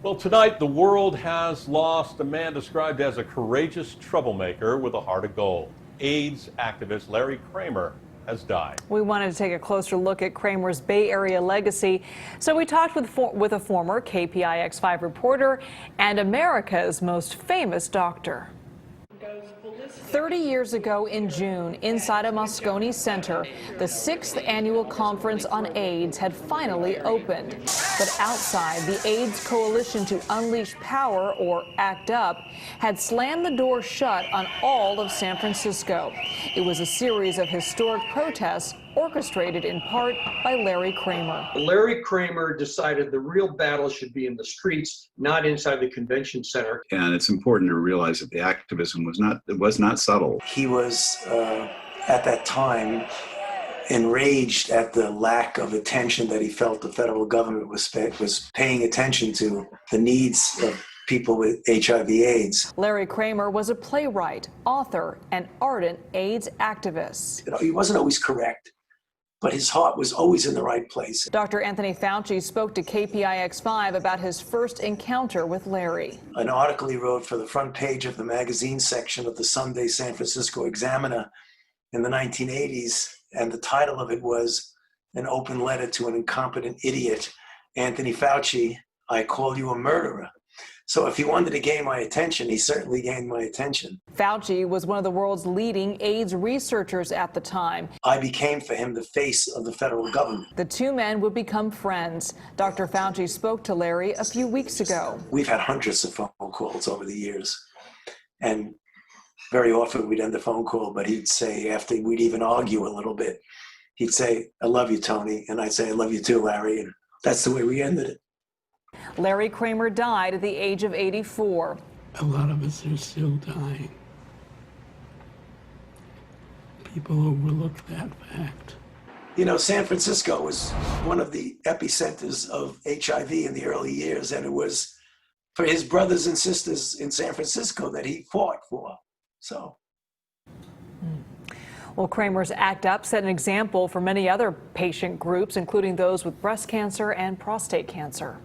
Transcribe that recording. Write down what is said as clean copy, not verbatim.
Well, tonight the world has lost a man described as a courageous troublemaker with a heart of gold. AIDS activist Larry Kramer has died. We wanted to take a closer look at Kramer's Bay Area legacy, so we talked with a former KPIX5 reporter and America's most famous doctor. 30 years ago in June, inside a Moscone Center, the 6th annual conference on AIDS had finally opened. But outside, the AIDS Coalition to Unleash Power, or ACT UP, had slammed the door shut on all of San Francisco. It was a series of historic protests orchestrated in part by Larry Kramer. Larry Kramer decided the real battle should be in the streets, not inside the convention center. And it's important to realize that the activism was not subtle. He was, at that time, enraged at the lack of attention that he felt the federal government was paying attention to the needs of people with HIV/AIDS. Larry Kramer was a playwright, author, and ardent AIDS activist. He wasn't always correct, but his heart was always in the right place. Dr. Anthony Fauci spoke to KPIX5 about his first encounter with Larry. An article he wrote for the front page of the magazine section of the Sunday San Francisco Examiner in the 1980s, and the title of it was An Open Letter to an Incompetent Idiot. Anthony Fauci, I call you a murderer. So if he wanted to gain my attention, he certainly gained my attention. Fauci was one of the world's leading AIDS researchers at the time. I became for him the face of the federal government. The two men would become friends. Dr. Fauci spoke to Larry a few weeks ago. We've had hundreds of phone calls over the years. And very often we'd end the phone call, but he'd say, after we'd even argue a little bit, he'd say, I love you, Tony. And I'd say, I love you too, Larry. And that's the way we ended it. Larry Kramer died at the age of 84. A lot of us are still dying. People overlook that fact. You know, San Francisco was one of the epicenters of HIV in the early years, and it was for his brothers and sisters in San Francisco that he fought for. So. Well, Kramer's ACT UP set an example for many other patient groups, including those with breast cancer and prostate cancer.